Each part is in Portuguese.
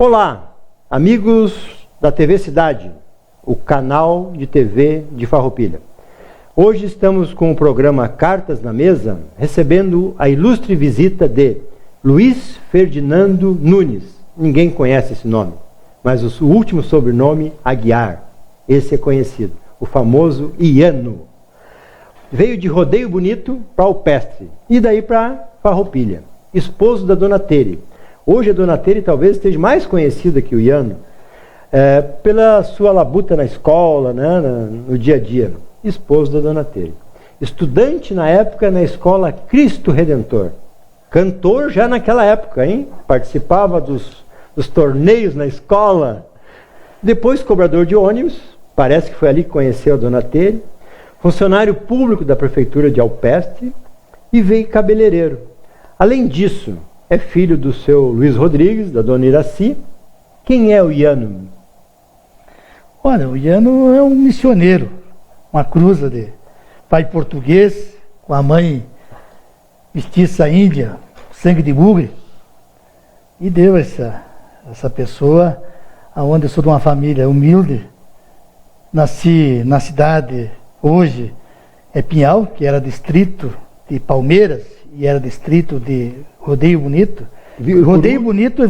Olá, amigos da TV Cidade, o canal de TV de Farroupilha. Hoje estamos com o programa Cartas na Mesa, recebendo a ilustre visita de Luiz Ferdinando Nunes. Ninguém conhece esse nome, mas o último sobrenome, Aguiar. Esse é conhecido, o famoso Iano. Veio de Rodeio Bonito para Alpestre e daí para Farroupilha. Esposo da Dona Tere. Hoje a Dona Tere talvez esteja mais conhecida que o Iano pela sua labuta na escola, né, no dia a dia. Esposo da Dona Tere. Estudante na época na escola Cristo Redentor. Cantor já naquela época, hein? Participava dos torneios na escola. Depois cobrador de ônibus. Parece que foi ali que conheceu a Dona Tere. Funcionário público da prefeitura de Alpestre. E veio cabeleireiro. Além disso, é filho do seu Luiz Rodrigues, da Dona Iraci. Quem é o Iano? Olha, o Iano é um missioneiro, uma cruza de pai português, com a mãe mestiça índia, sangue de bugre, e deu essa pessoa, aonde eu sou de uma família humilde, nasci na cidade, hoje é Pinhal, que era distrito de Palmeiras, e era distrito de Rodeio Bonito. Rodeio Bonito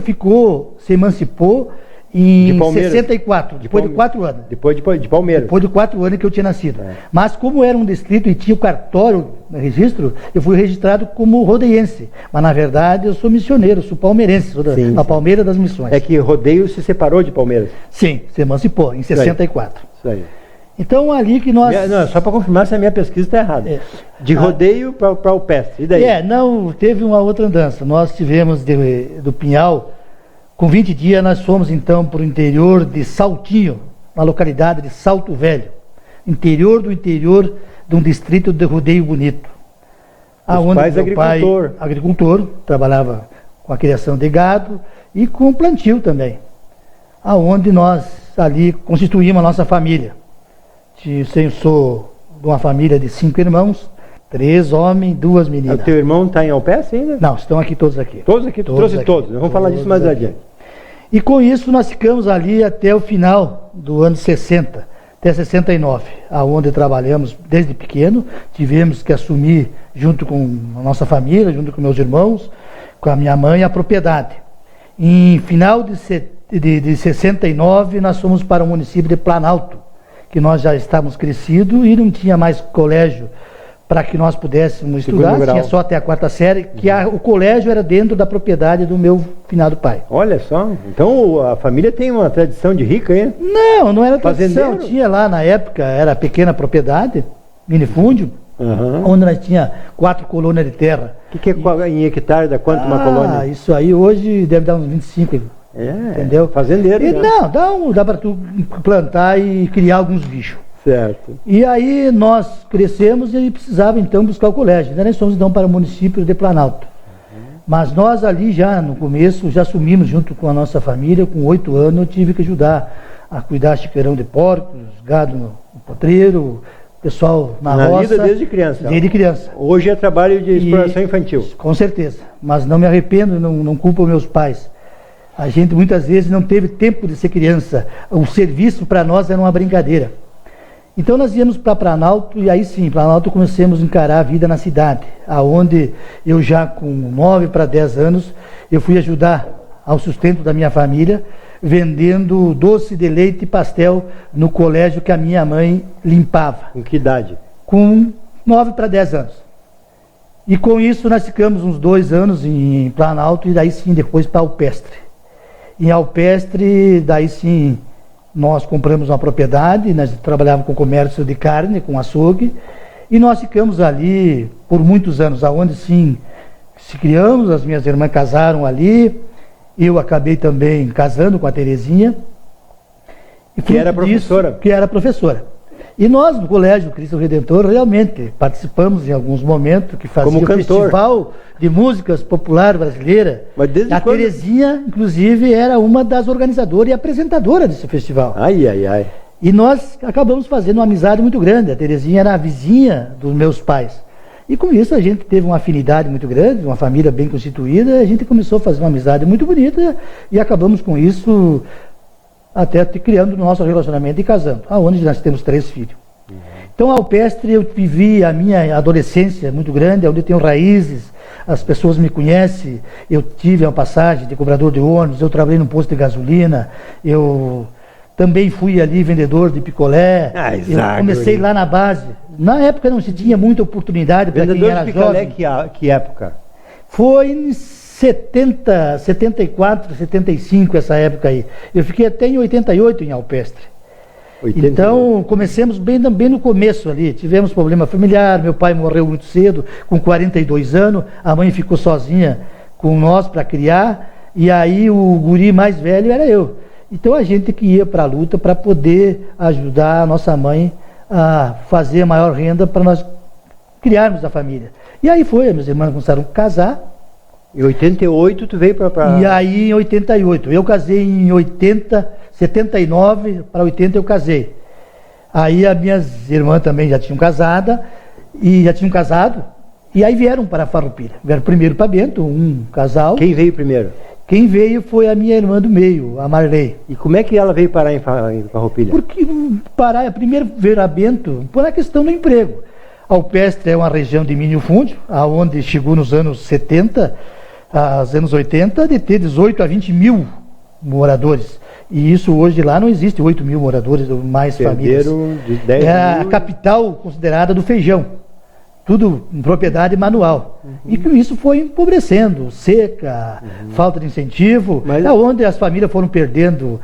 se emancipou em 64, depois de 4 anos. Depois de Palmeiras. Depois de 4 anos que eu tinha nascido. Mas como era um distrito e tinha o cartório no registro, eu fui registrado como rodeiense. Mas na verdade eu sou missioneiro, sou palmeirense, sou da Palmeira das Missões. É que Rodeio se separou de Palmeiras. Sim, se emancipou em 64. Isso aí. Então ali que nós... Não, só para confirmar se a minha pesquisa está errada. De Rodeio para Alpestre, e daí? Não, teve uma outra andança. Nós tivemos do Pinhal, com 20 dias nós fomos então para o interior de Saltinho, na localidade de Salto Velho. Interior de um distrito de Rodeio Bonito. Os pais agricultor. Agricultor, trabalhava com a criação de gado e com plantio também. Aonde nós ali constituímos a nossa família. Eu sou de uma família de 5 irmãos, 3 homens, 2 meninas. O teu irmão está em Alpestre ainda? Não, estão aqui todos aqui. Todos aqui? Tu trouxe todos. Vamos falar disso mais adiante. E com isso nós ficamos ali até o final do ano 60, até 69, aonde trabalhamos desde pequeno. Tivemos que assumir, junto com a nossa família, junto com meus irmãos, com a minha mãe, a propriedade. Em final de 69, nós fomos para o município de Planalto, que nós já estávamos crescidos e não tinha mais colégio para que nós pudéssemos estudar, tinha só até a 4ª série, que o colégio era dentro da propriedade do meu finado pai. Olha só, então a família tem uma tradição de rica, hein? Não era tradição, tinha lá na época, era pequena propriedade, minifúndio, onde nós tinha 4 colônias de terra. O que é em hectare, dá quanto uma colônia? Isso aí hoje deve dar uns 25, entendeu? Fazendeiro. Dá para tu plantar e criar alguns bichos. Certo. E aí nós crescemos e precisava então buscar o colégio. Nós fomos então para o município de Planalto. Mas nós ali já no começo, já assumimos junto com a nossa família, com 8 anos eu tive que ajudar a cuidar chiqueirão de porcos, gado no potreiro, pessoal na roça. Desde criança. Desde criança. Hoje é trabalho de exploração infantil. Com certeza. Mas não me arrependo, não culpo meus pais. A gente muitas vezes não teve tempo de ser criança. O serviço para nós era uma brincadeira. Então nós íamos para Planalto e aí sim, Planalto começamos a encarar a vida na cidade, aonde eu já com 9 para 10 anos, eu fui ajudar ao sustento da minha família, vendendo doce de leite e pastel no colégio que a minha mãe limpava. Com que idade? Com 9 para 10 anos. E com isso nós ficamos uns 2 anos em Planalto e daí sim depois para Alpestre. Em Alpestre, daí sim, nós compramos uma propriedade, nós trabalhávamos com comércio de carne, com açougue, e nós ficamos ali por muitos anos, aonde sim se criamos, as minhas irmãs casaram ali, eu acabei também casando com a Terezinha. Que era professora. Que era professora. E nós, no Colégio Cristo Redentor, realmente participamos em alguns momentos que fazia o Festival de Músicas Popular Brasileira. A Terezinha, inclusive, era uma das organizadoras e apresentadoras desse festival. E nós acabamos fazendo uma amizade muito grande. A Terezinha era a vizinha dos meus pais. E com isso a gente teve uma afinidade muito grande, uma família bem constituída, a gente começou a fazer uma amizade muito bonita e acabamos com isso até criando o nosso relacionamento e casando, aonde nós temos 3 filhos. Então, a Alpestre, eu vivi a minha adolescência muito grande, onde eu tenho raízes, as pessoas me conhecem, eu tive uma passagem de cobrador de ônibus, eu trabalhei num posto de gasolina, eu também fui ali vendedor de picolé, eu comecei lá na base. Na época não se tinha muita oportunidade para quem era jovem. Picolé, que época? Foi em 70, 74, 75, essa época aí. Eu fiquei até em 88 em Alpestre. 88. Então, comecemos bem no começo ali. Tivemos problema familiar, meu pai morreu muito cedo, com 42 anos, a mãe ficou sozinha com nós para criar, e aí o guri mais velho era eu. Então, a gente que ia para a luta para poder ajudar a nossa mãe a fazer a maior renda para nós criarmos a família. E aí foi, meus irmãos começaram a casar. Em 88 tu veio para... E aí em 88, eu casei em 79 para 80 eu casei. Aí as minhas irmãs também já tinham casado, e aí vieram para a Farroupilha. Vieram primeiro para Bento, um casal. Quem veio primeiro? Quem veio foi a minha irmã do meio, a Marley. E como é que ela veio parar em Farroupilha? Porque primeiro veio a Bento por a questão do emprego. Alpestre é uma região de minifúndio, aonde chegou nos anos 70, aos anos 80, de ter 18 a 20 mil moradores. E isso hoje lá não existe, 8 mil moradores, mais famílias. De 10 é mil. A capital considerada do feijão. Tudo em propriedade manual. E que isso foi empobrecendo, seca, falta de incentivo, onde as famílias foram perdendo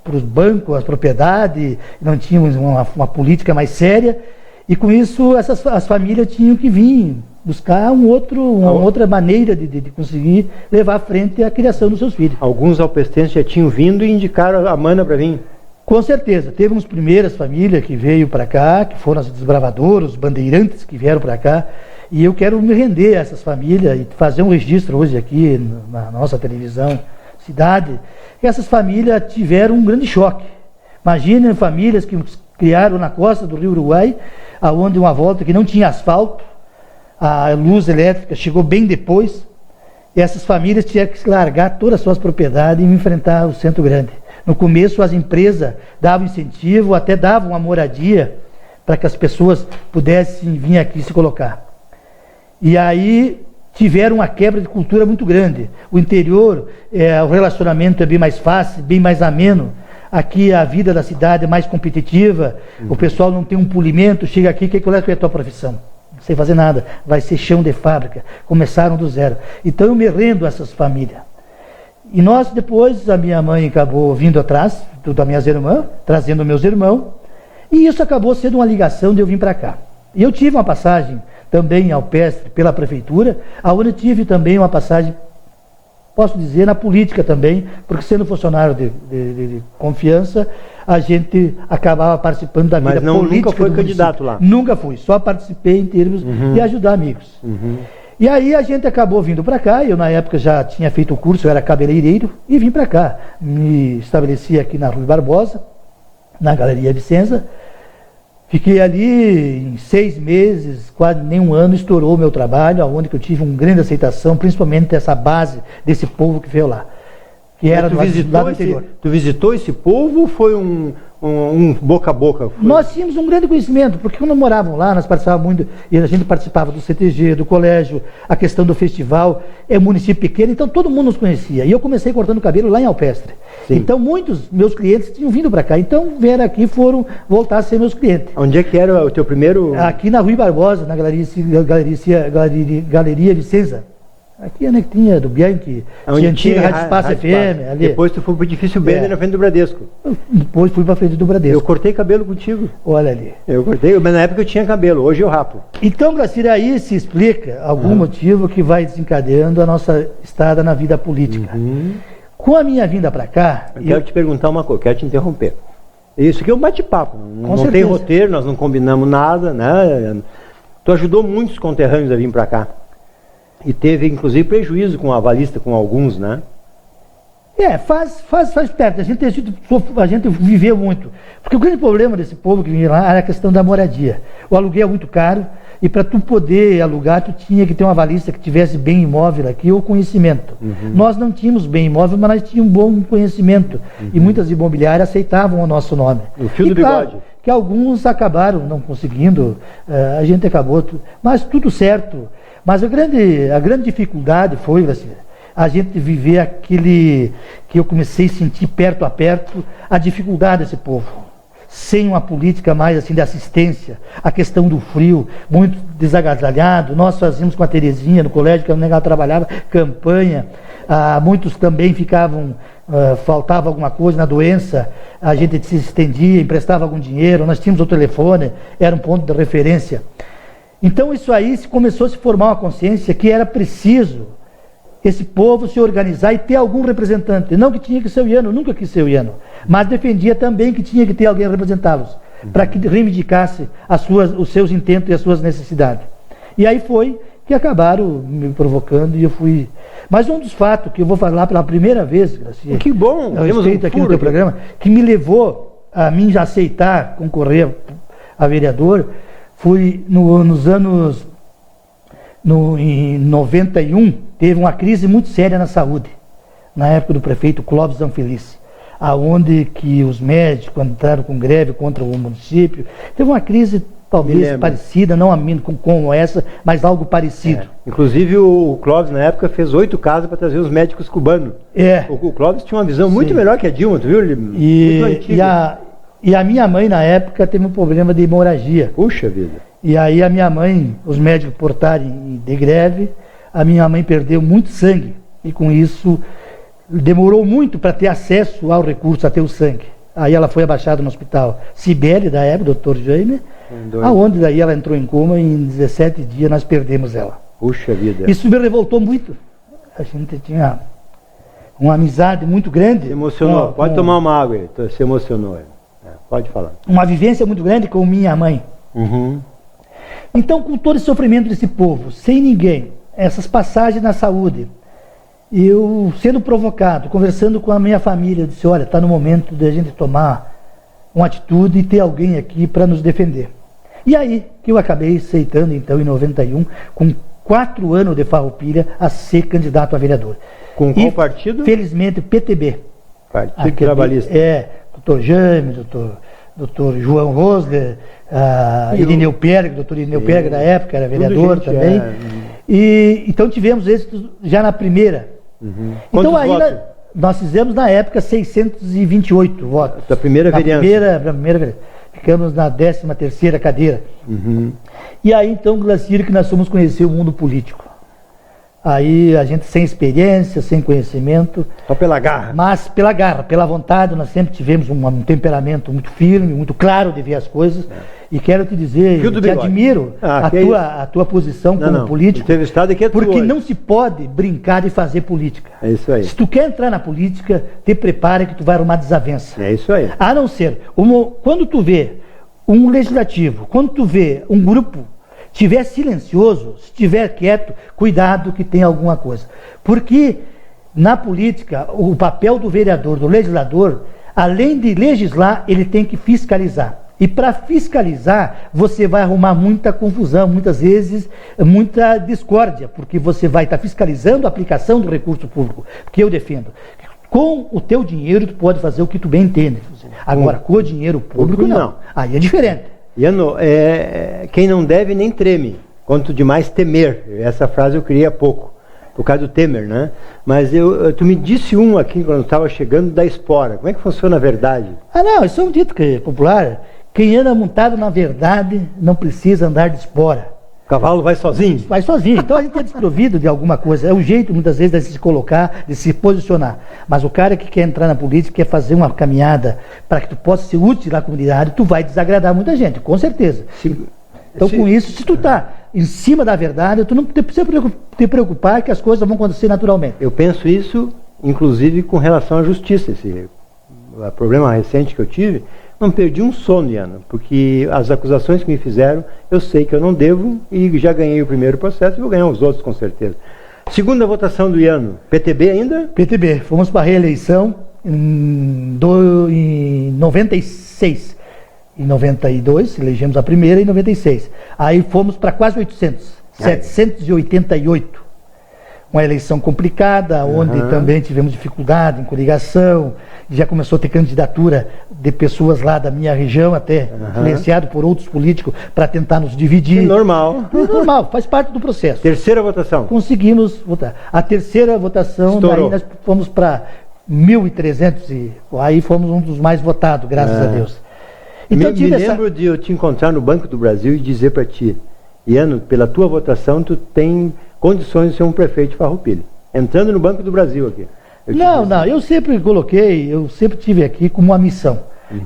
para os bancos as propriedades, não tínhamos uma política mais séria, e com isso as famílias tinham que vir buscar uma outra maneira de conseguir levar à frente a criação dos seus filhos. Alguns alpestenses já tinham vindo e indicaram a Mana para vir? Com certeza. Teve umas primeiras famílias que veio para cá, que foram os desbravadores, os bandeirantes que vieram para cá, e eu quero me render a essas famílias e fazer um registro hoje aqui na nossa televisão Cidade, que essas famílias tiveram um grande choque. Imaginem famílias que criaram na costa do Rio Uruguai, aonde uma volta que não tinha asfalto, a luz elétrica chegou bem depois, e essas famílias tiveram que largar todas as suas propriedades e enfrentar o centro grande. No começo as empresas davam incentivo, até davam uma moradia para que as pessoas pudessem vir aqui se colocar. E aí tiveram uma quebra de cultura muito grande. O interior, o relacionamento é bem mais fácil, bem mais ameno. Aqui a vida da cidade é mais competitiva, o pessoal não tem um polimento, chega aqui, qual é a tua profissão? Não sei fazer nada, vai ser chão de fábrica, começaram do zero. Então eu me rendo a essas famílias. E nós depois, a minha mãe acabou vindo atrás das minhas irmãs, trazendo meus irmãos, e isso acabou sendo uma ligação de eu vir para cá. E eu tive uma passagem também em Alpestre pela prefeitura, aonde eu tive também uma passagem, posso dizer, na política também, porque sendo funcionário de confiança, a gente acabava participando da vida política. Nunca foi candidato lá? Nunca fui, só participei em termos de ajudar amigos. E aí a gente acabou vindo para cá, eu na época já tinha feito o curso, eu era cabeleireiro, e vim para cá. Me estabeleci aqui na Rui Barbosa, na Galeria Vicenza. Fiquei ali em 6 meses, quase nem um ano, estourou o meu trabalho, onde eu tive uma grande aceitação, principalmente dessa base, desse povo que veio lá. Que era do lado interior. Tu visitou esse povo ou foi um boca a boca? Nós tínhamos um grande conhecimento, porque quando moravam lá, nós participávamos muito, e a gente participava do CTG, do colégio, a questão do festival, é um município pequeno, então todo mundo nos conhecia. E eu comecei cortando cabelo lá em Alpestre. Sim. Então muitos meus clientes tinham vindo para cá, então vieram aqui e foram voltar a ser meus clientes. Onde é que era o teu primeiro? Aqui na Rui Barbosa, na Galeria Vicenza. Aqui, né, que tinha do Bianchi, tinha antiga Rádio Espaço FM. Ali. Depois tu foi pro Edifício Bender na frente do Bradesco. Depois fui pra frente do Bradesco. Eu cortei cabelo contigo. Olha ali. Eu cortei, mas na época eu tinha cabelo, hoje eu rapo. Então, Gracira, aí se explica algum motivo que vai desencadeando a nossa estada na vida política. Com a minha vinda para cá... Eu quero te perguntar uma coisa, quero te interromper. Isso aqui é um bate-papo, não tem roteiro, nós não combinamos nada, né? Tu ajudou muitos conterrâneos a vir para cá. E teve, inclusive, prejuízo com a avalista, com alguns, né? Faz perto. A gente viveu muito. Porque o grande problema desse povo que vinha lá era a questão da moradia. O aluguel é muito caro, e para tu poder alugar, tu tinha que ter uma avalista que tivesse bem imóvel aqui ou conhecimento. Nós não tínhamos bem imóvel, mas nós tínhamos um bom conhecimento. E muitas imobiliárias aceitavam o nosso nome. O fio do bigode. Claro, que alguns acabaram não conseguindo, a gente acabou, mas tudo certo. Mas a grande dificuldade foi, a gente viver aquele que eu comecei a sentir perto a perto, a dificuldade desse povo. Sem uma política mais assim de assistência, a questão do frio, muito desagasalhado. Nós fazíamos com a Terezinha no colégio, que ela trabalhava, campanha. Muitos também ficavam, faltava alguma coisa na doença, a gente se estendia, emprestava algum dinheiro, nós tínhamos o telefone, era um ponto de referência. Então isso aí começou a se formar uma consciência que era preciso esse povo se organizar e ter algum representante. Não que tinha que ser o Iano, nunca quis ser o Iano, mas defendia também que tinha que ter alguém a representá-los, para que reivindicasse os seus intentos e as suas necessidades. E aí foi que acabaram me provocando e eu fui... Mas um dos fatos que eu vou falar pela primeira vez, Gracia, que bom, a respeito aqui no teu programa, que me levou a mim já aceitar concorrer a vereador, fui nos anos... em 91, teve uma crise muito séria na saúde, na época do prefeito Clóvis Zanfelice, aonde que os médicos entraram com greve contra o município. Teve uma crise talvez parecida, não como essa, mas algo parecido. Inclusive o Clóvis na época fez 8 casas para trazer os médicos cubanos. O Clóvis tinha uma visão muito melhor que a Dilma, tu viu? E a minha mãe na época teve um problema de hemorragia. Puxa vida. E aí a minha mãe, os médicos portarem de greve, a minha mãe perdeu muito sangue. E com isso, demorou muito para ter acesso ao recurso, a ter o sangue. Aí ela foi abaixada no hospital Cibele, da época, Dr. Jaime, aonde daí ela entrou em coma e em 17 dias nós perdemos ela. Puxa vida. Isso me revoltou muito. A gente tinha uma amizade muito grande. Se emocionou. Pode tomar uma água aí, se emocionou. Pode falar. Uma vivência muito grande com minha mãe. Então, com todo esse sofrimento desse povo, sem ninguém, essas passagens na saúde, eu sendo provocado, conversando com a minha família, eu disse, olha, está no momento de a gente tomar uma atitude e ter alguém aqui para nos defender. E aí que eu acabei aceitando, então, em 91, com 4 anos de Farroupilha, a ser candidato a vereador. Com qual partido? Felizmente, PTB. Partido Trabalhista. Doutor Jaime, doutor João Rosler, Irineu Pérez, doutor Irineu Pérez na época era vereador também. Então tivemos êxitos já na primeira. Então aí nós fizemos na época 628 votos. Da primeira vereança. Primeira vereança. Ficamos na 13ª cadeira. E aí então, Glacir, que nós fomos conhecer o mundo político. Aí a gente sem experiência, sem conhecimento. Só pela garra. Mas pela garra, pela vontade, nós sempre tivemos um temperamento muito firme, muito claro de ver as coisas. E quero te dizer, eu te admiro a tua posição como político. Porque não se pode brincar de fazer política. É isso aí. Se tu quer entrar na política, te prepara que tu vai arrumar desavença. É isso aí. A não ser, quando tu vê um legislativo, quando tu vê um grupo estiver silencioso, se estiver quieto, cuidado que tem alguma coisa. Porque na política, o papel do vereador, do legislador, além de legislar, ele tem que fiscalizar. E para fiscalizar, você vai arrumar muita confusão, muitas vezes muita discórdia, porque você vai estar fiscalizando a aplicação do recurso público, que eu defendo. Com o teu dinheiro, tu pode fazer o que tu bem entende. Agora, com o dinheiro público, não. Aí é diferente. Iano, quem não deve nem treme, quanto demais temer. Essa frase eu criei há pouco, por causa do Temer, né? Mas tu me disse aqui, quando eu estava chegando, da espora. Como é que funciona a verdade? Não, isso é um dito popular. Quem anda montado na verdade não precisa andar de espora. O cavalo vai sozinho? Vai sozinho. Então a gente é desprovido de alguma coisa. É o jeito, muitas vezes, de se colocar, de se posicionar. Mas o cara que quer entrar na política, quer fazer uma caminhada para que tu possa ser útil na comunidade, tu vai desagradar muita gente, com certeza. Então, com isso, se tu está em cima da verdade, tu não precisa te preocupar que as coisas vão acontecer naturalmente. Eu penso isso, inclusive, com relação à justiça. Esse problema recente que eu tive, não perdi um sono, Iano, porque as acusações que me fizeram, eu sei que eu não devo e já ganhei o primeiro processo e vou ganhar os outros com certeza. Segunda votação do Iano, PTB ainda? PTB, fomos para a reeleição em 96. Em 92, elegemos a primeira, em 96. Aí fomos para quase 800, 788. Uma eleição complicada, onde também tivemos dificuldade em coligação, já começou a ter candidatura de pessoas lá da minha região, até influenciado por outros políticos, para tentar nos dividir. É normal. É normal, faz parte do processo. Terceira votação. Conseguimos votar. A terceira votação, Estourou. daí nós fomos para 1.300, e aí fomos um dos mais votados, graças a Deus. Então, me lembro de eu te encontrar no Banco do Brasil e dizer para ti, Iano, pela tua votação, tu tem condições de ser um prefeito de Farroupilha. Entrando no Banco do Brasil aqui. Eu sempre coloquei, eu sempre tive aqui como uma missão.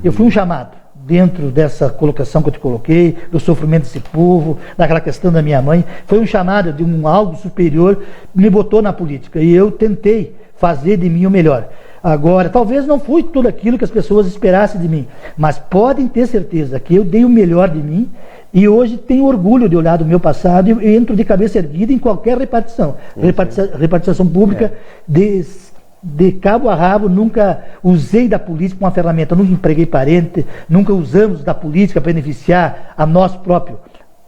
Eu fui um chamado dentro dessa colocação que eu te coloquei, do sofrimento desse povo, daquela questão da minha mãe. Foi um chamado de algo superior, me botou na política. E eu tentei fazer de mim o melhor. Agora, talvez não foi tudo aquilo que as pessoas esperassem de mim, mas podem ter certeza que eu dei o melhor de mim. E hoje tenho orgulho de olhar do meu passado e entro de cabeça erguida em qualquer repartição. Repartição pública, de cabo a rabo, nunca usei da política como uma ferramenta, nunca empreguei parente, nunca usamos da política para beneficiar a nós próprios.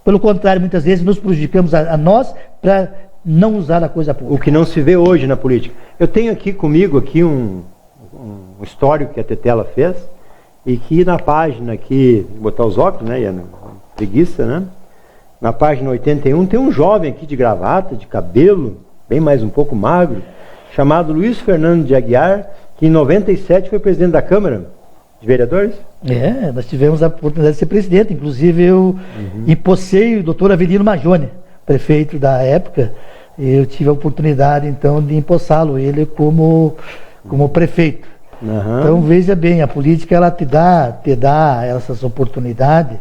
Pelo contrário, muitas vezes nos prejudicamos a nós para não usar a coisa pública. O que não se vê hoje na política. Eu tenho aqui comigo um histórico que a Tetela fez, e que na página aqui, vou botar os óculos, né, Iano? Preguiça, né? Na página 81 tem um jovem aqui de gravata, de cabelo, bem mais um pouco magro, chamado Luiz Fernando de Aguiar, que em 97 foi presidente da Câmara de Vereadores. Nós tivemos a oportunidade de ser presidente, inclusive eu empossei o doutor Avelino Majone, prefeito da época, eu tive a oportunidade então de empossá-lo, ele como prefeito. Então veja bem, a política ela te dá essas oportunidades.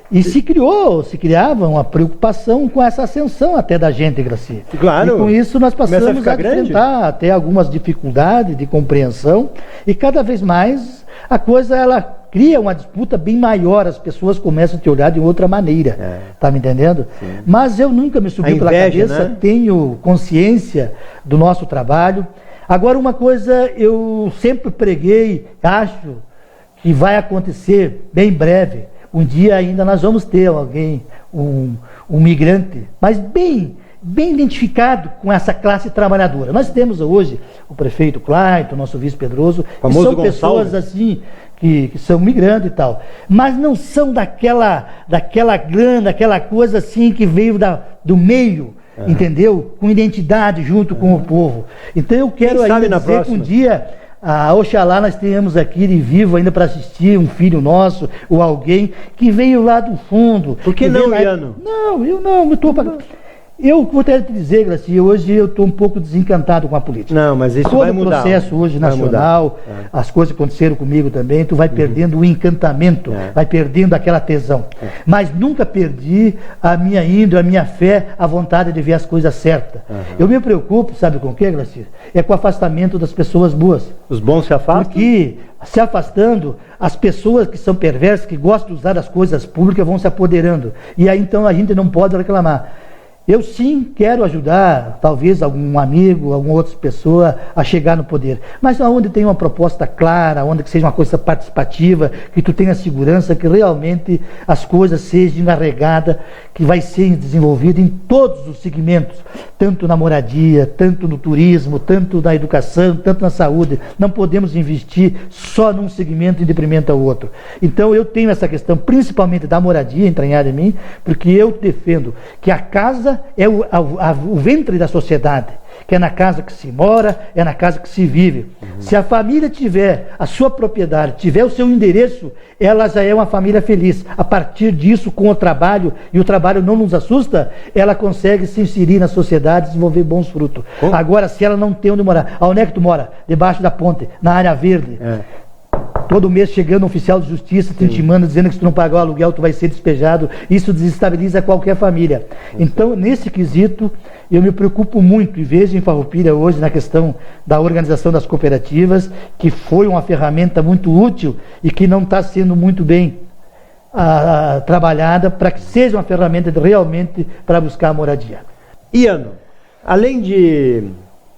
E se criava uma preocupação com essa ascensão até da gente, Graci. Claro. E com isso nós passamos a enfrentar até algumas dificuldades de compreensão, e cada vez mais a coisa ela cria uma disputa bem maior, as pessoas começam a te olhar de outra maneira. Tá me entendendo? Sim. Mas eu nunca me subi pela cabeça, né? Tenho consciência do nosso trabalho. Agora, uma coisa eu sempre preguei, acho que vai acontecer bem breve. Um dia ainda nós vamos ter alguém, um migrante, mas bem identificado com essa classe trabalhadora. Nós temos hoje o prefeito Clayton, o nosso vice Pedroso, que são pessoas assim, que são migrantes e tal, mas não são daquela grana, aquela coisa assim que veio do meio, entendeu? Com identidade junto com o povo. Então eu quero ainda dizer que um dia... Oxalá nós tenhamos aqui de vivo ainda para assistir um filho nosso ou alguém que veio lá do fundo. Por que não, Iano? Não, eu estou para... Eu vou te dizer, Graci, hoje eu estou um pouco desencantado com a política. Não, mas isso vai mudar. Todo o processo hoje nacional, as coisas que aconteceram comigo também, tu vai perdendo o encantamento, vai perdendo aquela tesão. Mas nunca perdi a minha índole, a minha fé, a vontade de ver as coisas certas. Eu me preocupo, sabe com o que, Graci? É com o afastamento das pessoas boas. Os bons se afastam? Porque, se afastando, as pessoas que são perversas, que gostam de usar as coisas públicas, vão se apoderando. E aí então a gente não pode reclamar. Eu sim quero ajudar, talvez algum amigo, alguma outra pessoa a chegar no poder. Mas onde tem uma proposta clara, onde que seja uma coisa participativa, que tu tenha segurança, que realmente as coisas sejam encarregadas, que vai ser desenvolvido em todos os segmentos, tanto na moradia, tanto no turismo, tanto na educação, tanto na saúde. Não podemos investir só num segmento em detrimento ao outro. Então eu tenho essa questão, principalmente da moradia, entranhada em mim, porque eu defendo que a casa é o ventre da sociedade, que é na casa que se mora, é na casa que se vive. Se a família tiver a sua propriedade, tiver o seu endereço, ela já é uma família feliz. A partir disso, com o trabalho, e o trabalho não nos assusta, ela consegue se inserir na sociedade e desenvolver bons frutos. Agora, se ela não tem onde morar, onde é que tu mora? Debaixo da ponte, na área verde. Todo mês chegando um oficial de justiça te intimando, dizendo que se tu não pagar o aluguel tu vai ser despejado. Isso desestabiliza qualquer família. Então, nesse quesito, eu me preocupo muito e vejo em Farroupilha hoje na questão da organização das cooperativas, que foi uma ferramenta muito útil e que não está sendo muito bem trabalhada para que seja uma ferramenta realmente para buscar a moradia. Iano, Além de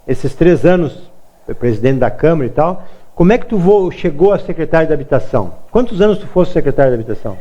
esses 3 anos, foi presidente da Câmara e tal, como é que tu chegou a secretário da Habitação? Quantos anos tu foste secretário da Habitação?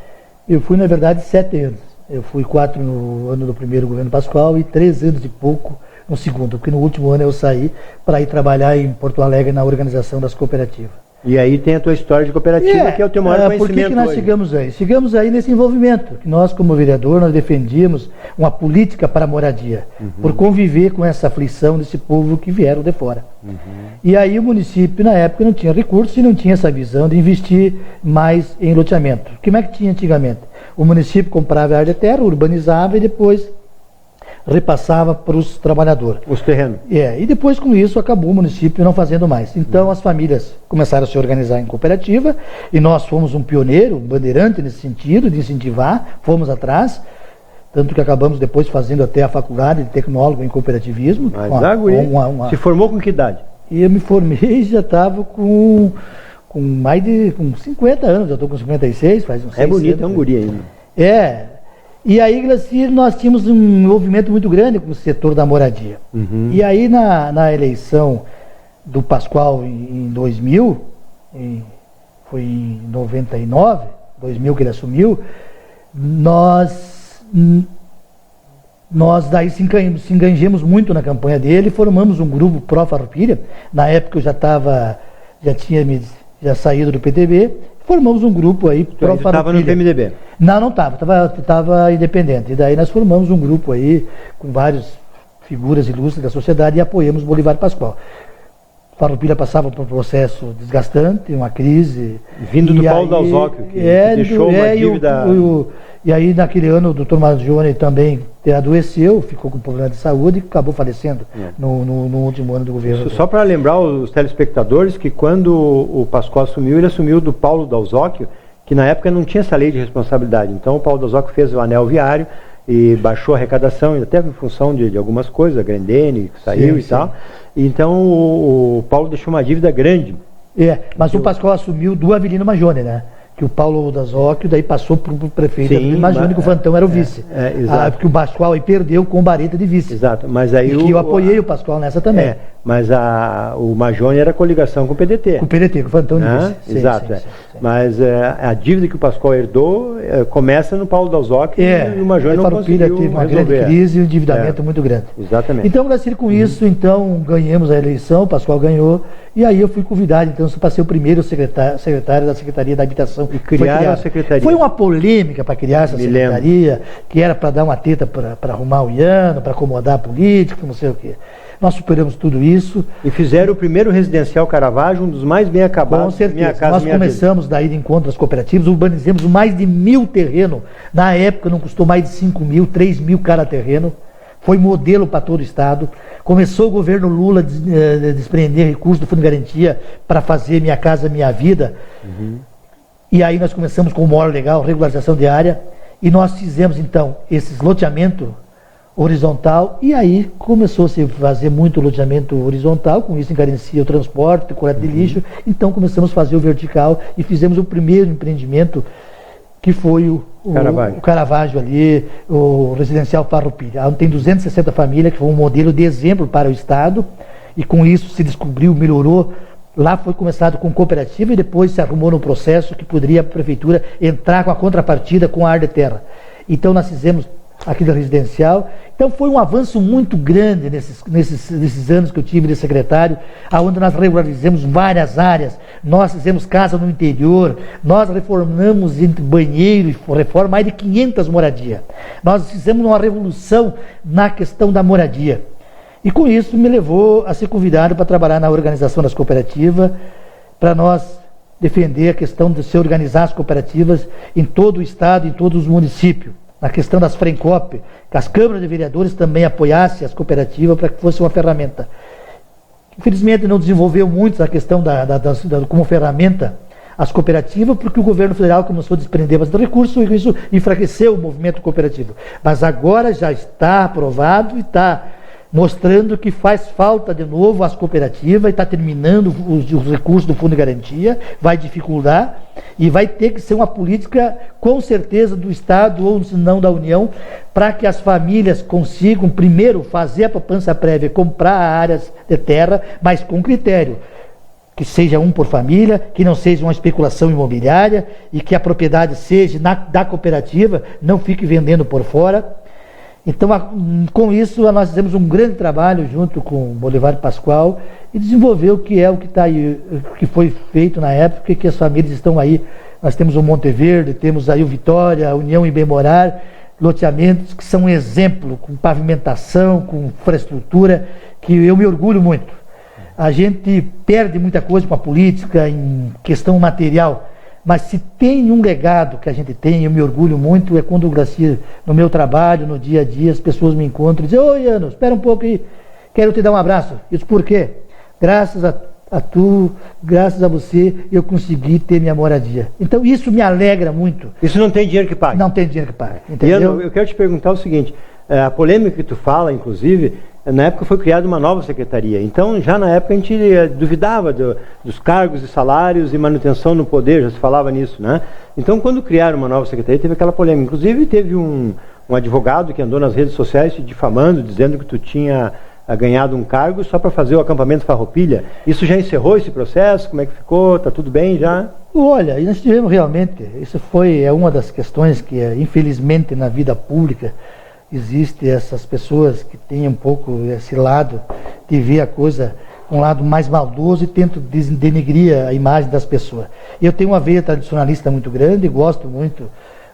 Eu fui, na verdade, 7 anos. Eu fui 4 no ano do primeiro governo Pascoal e 3 anos e pouco no segundo, porque no último ano eu saí para ir trabalhar em Porto Alegre na organização das cooperativas. E aí tem a tua história de cooperativa, que é o teu maior conhecimento. Por que nós hoje chegamos aí? Chegamos aí nesse envolvimento, que nós como vereador, nós defendíamos uma política para a moradia, por conviver com essa aflição desse povo que vieram de fora. E aí o município, na época, não tinha recursos e não tinha essa visão de investir mais em loteamento. Como é que tinha antigamente? O município comprava a área de terra, urbanizava e depois repassava para os trabalhadores. Os terrenos. E depois com isso acabou o município não fazendo mais. Então as famílias começaram a se organizar em cooperativa e nós fomos um pioneiro, um bandeirante nesse sentido, de incentivar, fomos atrás, tanto que acabamos depois fazendo até a faculdade de tecnólogo em cooperativismo. Mas se formou com que idade? E eu me formei e já estava com 50 anos, já estou com 56, faz uns 6 anos. É bonito, é um guri ainda. E aí, Glacir, nós tínhamos um envolvimento muito grande com o setor da moradia. E aí, na eleição do Pascoal em 2000, foi em 99, 2000 que ele assumiu, nós daí se enganjemos muito na campanha dele, formamos um grupo pró-Farroupilha. Na época eu já tinha saído do PTB, formamos um grupo aí pró-Farroupilha. Você estava no PMDB? Não estava independente. E daí nós formamos um grupo aí com várias figuras ilustres da sociedade e apoiamos Bolivar Pascoal. Farroupilha passava por um processo desgastante, uma crise. Vindo do Paulo Dalzocchio, que deixou uma dívida... E aí, naquele ano, o doutor Margione também adoeceu, ficou com problema de saúde e acabou falecendo no último ano do governo. Só para lembrar os telespectadores que quando o Pascoal assumiu, ele assumiu do Paulo Dalzocchio, que na época não tinha essa lei de responsabilidade. Então o Paulo Dalzocchio fez o anel viário e baixou a arrecadação, até em função de algumas coisas, a Grendene que saiu tal. Então o Paulo deixou uma dívida grande. Mas o Pascoal assumiu do Avelino Margione, né? Que o Paulo Dalzocchio daí passou para o prefeito Avelino Margione, que o Fantão era o vice. Porque o Pascoal aí perdeu com Bareta de vice. Exato, mas aí que eu apoiei o Pascoal nessa também. Mas o Margione era coligação com o PDT. Com o PDT, com o Fantão de vice. Exato. Sim. Mas a dívida que o Pascoal herdou começa no Paulo Dalzocchio e o Margione não conseguiu teve uma grande crise e um endividamento muito grande. Exatamente. Então, Gracir, com isso, então, ganhamos a eleição, o Pascoal ganhou, e aí eu fui convidado, então, para ser o primeiro secretário da Secretaria da Habitação. E criaram a secretaria. Foi uma polêmica para criar essa secretaria, que era para dar uma teta para arrumar o Iano, para acomodar a política, não sei o quê. Nós superamos tudo isso. E fizeram o primeiro residencial Caravaggio, um dos mais bem acabados. Com certeza. Nós começamos daí de encontro às cooperativas, urbanizamos mais de 1.000 terrenos. Na época não custou mais de 5.000, 3.000 cada terreno. Foi modelo para todo o estado. Começou o governo Lula a desprender recursos do Fundo de Garantia para fazer Minha Casa Minha Vida. E aí nós começamos com o maior legal, regularização de área. E nós fizemos então esses loteamentos horizontal, e aí começou-se a fazer muito loteamento horizontal, com isso encarecia o transporte, o coleta de lixo, então começamos a fazer o vertical e fizemos o primeiro empreendimento, que foi o Caravaggio ali, o residencial Farroupilha. Tem 260 famílias, que foi um modelo de exemplo para o estado, e com isso se descobriu, melhorou. Lá foi começado com cooperativa e depois se arrumou no processo que poderia a prefeitura entrar com a contrapartida com a área de terra. Então nós fizemos aquele residencial. Então foi um avanço muito grande nesses anos que eu tive de secretário, onde nós regularizamos várias áreas, nós fizemos casa no interior, nós reformamos entre banheiro e reforma mais de 500 moradias. Nós fizemos uma revolução na questão da moradia. E com isso me levou a ser convidado para trabalhar na organização das cooperativas, para nós defender a questão de se organizar as cooperativas em todo o estado, em todos os municípios. Na questão das Frencop, que as câmaras de vereadores também apoiassem as cooperativas para que fosse uma ferramenta. Infelizmente não desenvolveu muito a questão como ferramenta as cooperativas, porque o governo federal começou a desprender bastante recursos e isso enfraqueceu o movimento cooperativo. Mas agora já está aprovado e está mostrando que faz falta de novo as cooperativas, e está terminando os recursos do Fundo de Garantia, vai dificultar, e vai ter que ser uma política, com certeza, do Estado, ou se não da União, para que as famílias consigam, primeiro, fazer a poupança prévia, comprar áreas de terra, mas com critério. Que seja um por família, que não seja uma especulação imobiliária, e que a propriedade seja da cooperativa, não fique vendendo por fora. Então, com isso, nós fizemos um grande trabalho junto com o Bolivar Pascoal e desenvolveu o que está aí, o que foi feito na época, e que as famílias estão aí. Nós temos o Monte Verde, temos aí o Vitória, a União em Bem-Morar, loteamentos que são um exemplo, com pavimentação, com infraestrutura, que eu me orgulho muito. A gente perde muita coisa com a política, em questão material, mas se tem um legado que a gente tem, eu me orgulho muito, é quando o Graci, no meu trabalho, no dia a dia, as pessoas me encontram e dizem: "Oi, Iano, espera um pouco aí, quero te dar um abraço." Isso por quê? Graças a tu, graças a você, eu consegui ter minha moradia. Então isso me alegra muito. Isso não tem dinheiro que pague? Não tem dinheiro que pague, entendeu? Iano, eu quero te perguntar o seguinte, a polêmica que tu fala, inclusive, na época foi criada uma nova secretaria. Então, já na época a gente duvidava dos cargos e salários e manutenção no poder, já se falava nisso, né? Então, quando criaram uma nova secretaria, teve aquela polêmica. Inclusive, teve um advogado que andou nas redes sociais te difamando, dizendo que tu tinha ganhado um cargo só para fazer o acampamento Farroupilha. Isso já encerrou esse processo? Como é que ficou? Está tudo bem já? Olha, nós tivemos realmente, isso é uma das questões que, infelizmente, na vida pública, existem essas pessoas que têm um pouco esse lado de ver a coisa, um lado mais maldoso, e tentam denegrir a imagem das pessoas. Eu tenho uma veia tradicionalista muito grande, gosto muito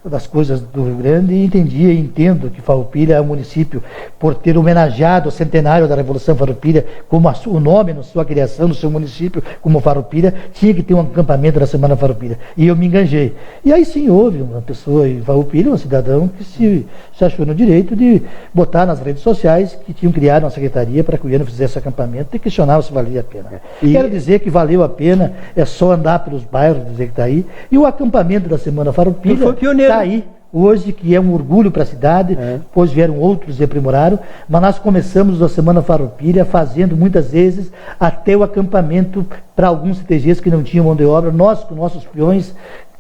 das coisas do Rio Grande, e entendia e entendo que Farroupilha é um município, por ter homenageado o centenário da Revolução Farroupilha, como o nome na sua criação, no seu município, como Farroupilha, tinha que ter um acampamento da Semana Farroupilha. E eu me enganjei. E aí sim houve uma pessoa em Farroupilha, um cidadão, que se achou no direito de botar nas redes sociais que tinham criado uma secretaria para que o Iano fizesse acampamento, e questionava se valia a pena. Quero dizer que valeu a pena, é só andar pelos bairros, dizer que está aí. E o acampamento da Semana Farroupilha foi pioneiro. Está aí hoje, que é um orgulho para a cidade. Depois vieram outros e aprimoraram, mas nós começamos a Semana Farroupilha fazendo muitas vezes até o acampamento para alguns CTGs que não tinham mão de obra. Nós, com nossos peões,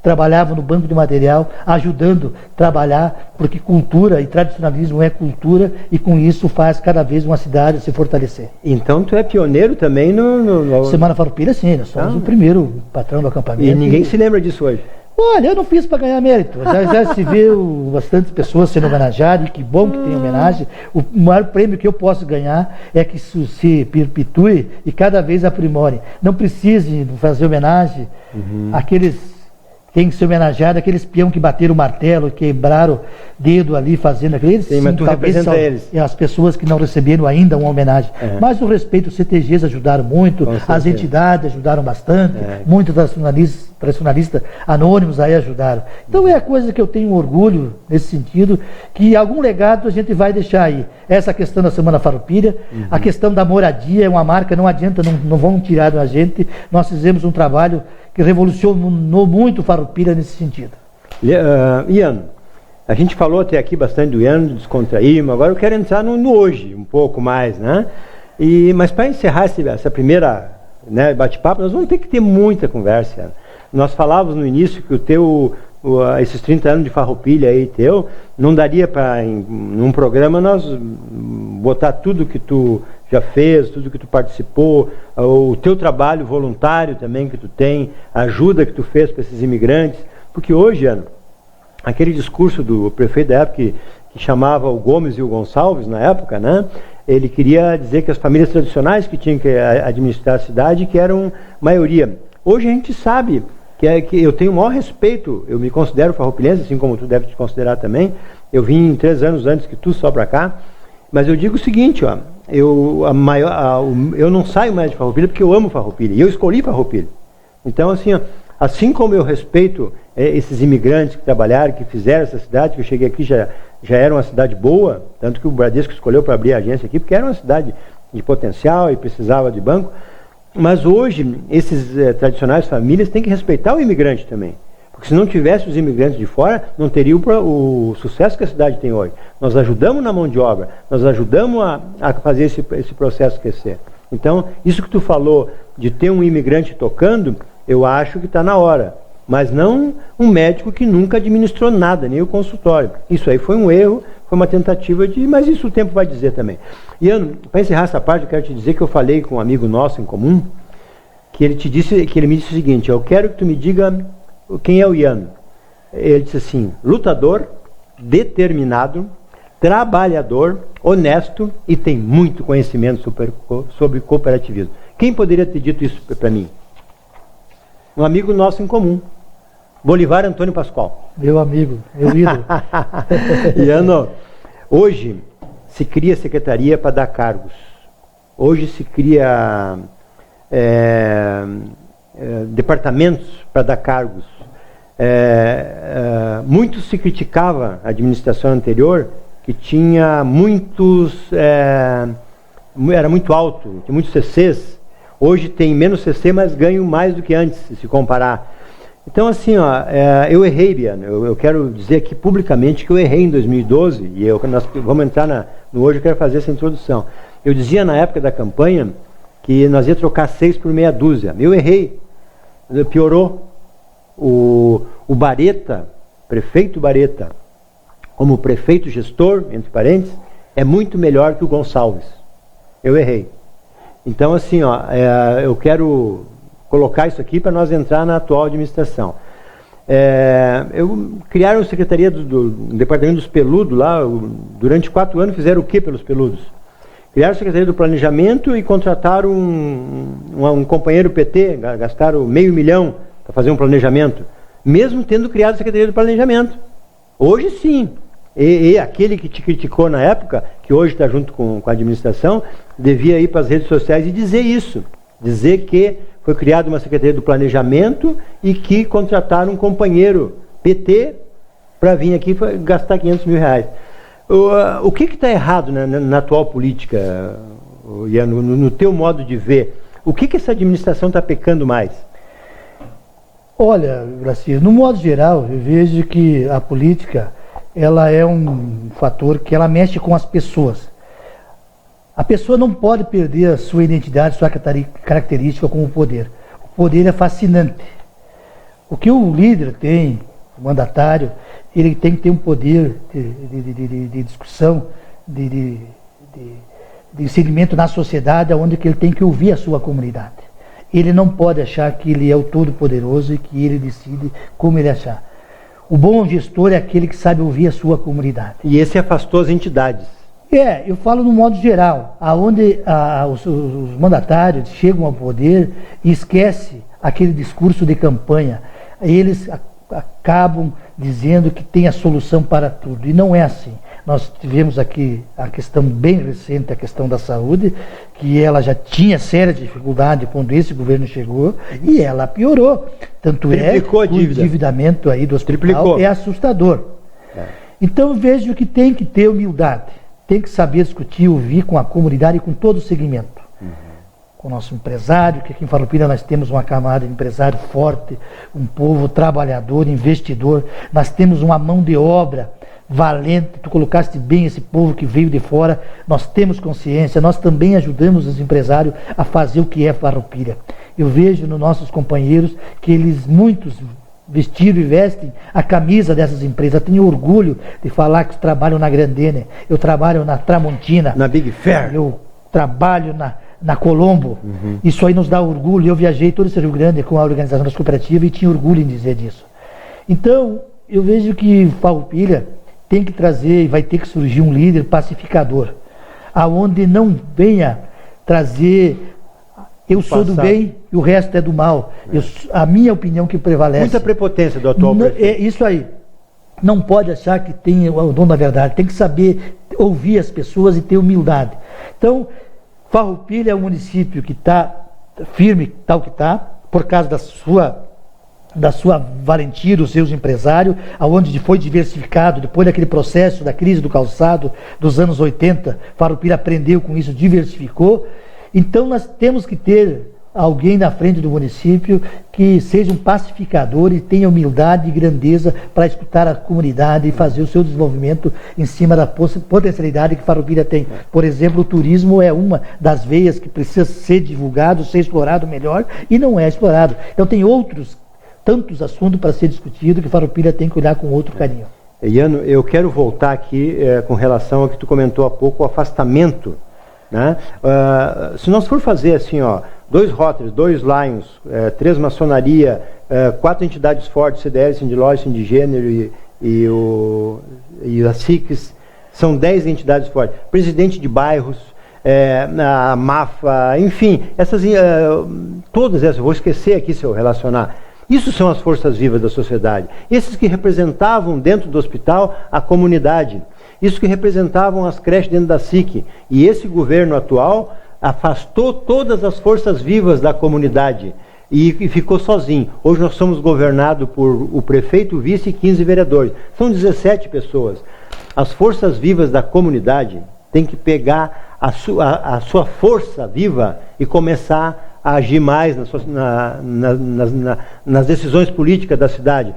trabalhavam no banco de material, ajudando a trabalhar, porque cultura e tradicionalismo é cultura, e com isso faz cada vez uma cidade se fortalecer. Então tu é pioneiro também no... Semana Farroupilha, sim, nós somos o primeiro patrão do acampamento. E ninguém se lembra disso hoje? Olha, eu não fiz para ganhar mérito. Já se viu bastante pessoas sendo homenageadas, e que bom que tem homenagem. O maior prêmio que eu posso ganhar é que isso se perpetue e cada vez aprimore. Não precise fazer homenagem àqueles... Tem que ser homenageado aqueles peão que bateram o martelo, quebraram o dedo ali fazendo aqueles. Sim, mas tu representa eles. As pessoas que não receberam ainda uma homenagem. Mas o respeito, os CTGs ajudaram muito, as entidades ajudaram bastante, muitos tradicionalistas anônimos aí ajudaram. Então é a coisa que eu tenho orgulho nesse sentido, que algum legado a gente vai deixar aí. Essa questão da Semana Farroupilha, a questão da moradia é uma marca, não adianta, não vão tirar da gente. Nós fizemos um trabalho que revolucionou muito Farroupilha nesse sentido. Iano, a gente falou até aqui bastante do Iano, descontraímos, agora eu quero entrar no hoje, um pouco mais, né? Mas para encerrar essa primeira, né, bate-papo, nós vamos ter que ter muita conversa, Iano. Nós falávamos no início que esses 30 anos de Farroupilha aí teu, não daria para, num programa, nós botar tudo que tu já fez, tudo que tu participou, o teu trabalho voluntário também que tu tem, a ajuda que tu fez para esses imigrantes, porque hoje, Iano, aquele discurso do prefeito da época que chamava o Gomes e o Gonçalves na época, né? Ele queria dizer que as famílias tradicionais que tinham que administrar a cidade, que eram maioria. Hoje a gente sabe que eu tenho o maior respeito, eu me considero farroupilhense, assim como tu deve te considerar também. Eu vim 3 anos antes que tu só para cá, mas eu digo o seguinte, ó, eu não saio mais de Farroupilha porque eu amo Farroupilha, e eu escolhi Farroupilha. Então, assim, ó, assim como eu respeito esses imigrantes que trabalharam, que fizeram essa cidade, que eu cheguei aqui já era uma cidade boa, tanto que o Bradesco escolheu para abrir a agência aqui, porque era uma cidade de potencial e precisava de banco. Mas hoje, esses tradicionais famílias têm que respeitar o imigrante também. Porque Porque se não tivesse os imigrantes de fora, não teria o sucesso que a cidade tem hoje. Nós ajudamos na mão de obra, nós ajudamos a fazer esse processo crescer. Então, isso que tu falou de ter um imigrante tocando, eu acho que está na hora. Mas não um médico que nunca administrou nada, nem o consultório. Isso aí foi um erro, foi uma tentativa de... Mas isso o tempo vai dizer também. Iano, para encerrar essa parte, eu quero te dizer que eu falei com um amigo nosso em comum, que ele me disse o seguinte: eu quero que tu me diga quem é o Iano. Ele disse assim: lutador, determinado, trabalhador, honesto e tem muito conhecimento sobre cooperativismo. Quem poderia ter dito isso para mim? Um amigo nosso em comum, Bolivar Antônio Pascoal. Meu amigo, meu ídolo. Iano, hoje se cria secretaria para dar cargos. Hoje se cria departamentos para dar cargos. Muito se criticava a administração anterior, que tinha era muito alto, tinha muitos CCs. Hoje tem menos CC, mas ganho mais do que antes, se comparar. Então, assim, eu errei, Biano. Eu quero dizer aqui publicamente que eu errei em 2012, e nós vamos entrar no hoje, eu quero fazer essa introdução. Eu dizia na época da campanha que nós ia trocar 6 por meia dúzia. Eu errei. Piorou. O Bareta, prefeito Bareta, como prefeito gestor, entre parênteses, é muito melhor que o Gonçalves. Eu errei. Então, assim, eu quero colocar isso aqui para nós entrar na atual administração. Criaram a secretaria do departamento dos peludos lá, durante 4 anos fizeram o que pelos peludos? Criaram a secretaria do planejamento e contrataram um companheiro PT, gastaram R$500 mil para fazer um planejamento, mesmo tendo criado a secretaria do planejamento. Hoje sim. E aquele que te criticou na época, que hoje está junto com a administração, devia ir para as redes sociais e dizer isso. Dizer que foi criada uma secretaria do planejamento e que contrataram um companheiro PT para vir aqui e gastar R$500 mil. O que está errado na atual política, Iano, no teu modo de ver? O que essa administração está pecando mais? Olha, Gracias, no modo geral, eu vejo que a política ela é um fator que ela mexe com as pessoas. A pessoa não pode perder a sua identidade, sua característica com o poder. O poder é fascinante. O que o líder tem, o mandatário, ele tem que ter um poder de discussão, de segmento na sociedade, onde ele tem que ouvir a sua comunidade. Ele não pode achar que ele é o todo-poderoso e que ele decide como ele achar. O bom gestor é aquele que sabe ouvir a sua comunidade. E esse afastou as entidades. Eu falo no modo geral, aonde os mandatários chegam ao poder e esquecem aquele discurso de campanha. Eles acabam dizendo que tem a solução para tudo, e não é assim. Nós tivemos aqui a questão bem recente, a questão da saúde, que ela já tinha séria dificuldade quando esse governo chegou, e ela piorou. Tanto Triplicou a dívida. O endividamento aí do hospital Triplicou. É assustador. Então eu vejo que tem que ter humildade, tem que saber discutir, ouvir com a comunidade e com todo o segmento. Com o nosso empresário, que aqui em Farroupilha nós temos uma camada de empresário forte, um povo trabalhador, investidor, nós temos uma mão de obra valente, tu colocaste bem esse povo que veio de fora, nós temos consciência, nós também ajudamos os empresários a fazer o que é Farroupilha. Eu vejo nos nossos companheiros que muitos vestiram e vestem a camisa dessas empresas. Eu tenho orgulho de falar que trabalham na Grandene, eu trabalho na Tramontina, na Big Fair, eu trabalho na Colombo. Isso aí nos dá orgulho. Eu viajei todo esse Rio Grande com a organização das cooperativas e tinha orgulho em dizer disso. Então, eu vejo que Farroupilha tem que trazer e vai ter que surgir um líder pacificador, aonde não venha trazer eu sou do bem e o resto é do mal. A minha opinião que prevalece. Muita prepotência do atual prefeito. É isso aí. Não pode achar que tem o dono da verdade. Tem que saber ouvir as pessoas e ter humildade. Então, Farroupilha é um município que está firme, tal que está, por causa da sua valentia, dos seus empresários, aonde foi diversificado, depois daquele processo da crise do calçado dos anos 80, Farroupilha aprendeu com isso, diversificou. Então nós temos que ter alguém na frente do município que seja um pacificador e tenha humildade e grandeza para escutar a comunidade e fazer o seu desenvolvimento em cima da potencialidade que Farroupilha tem. Por exemplo, o turismo é uma das veias que precisa ser divulgado, ser explorado melhor e não é explorado. Então tem tantos assuntos para ser discutido que Farroupilha tem que olhar com outro carinho. Iano, eu quero voltar aqui com relação ao que tu comentou há pouco, o afastamento. Né? Se nós for fazer assim, 2 Rotaries, 2 Lions, 3 Maçonaria, 4 entidades fortes, CDL, Sindilói, Sindigênero e a SICS, são 10 entidades fortes. Presidente de bairros, a MAFA, enfim, todas essas, eu vou esquecer aqui se eu relacionar. Isso são as forças vivas da sociedade. Esses que representavam dentro do hospital a comunidade. Isso que representavam as creches dentro da SIC. E esse governo atual afastou todas as forças vivas da comunidade e ficou sozinho. Hoje nós somos governados por o prefeito, o vice e 15 vereadores. São 17 pessoas. As forças vivas da comunidade têm que pegar a sua força viva e começar a agir mais nas decisões políticas da cidade.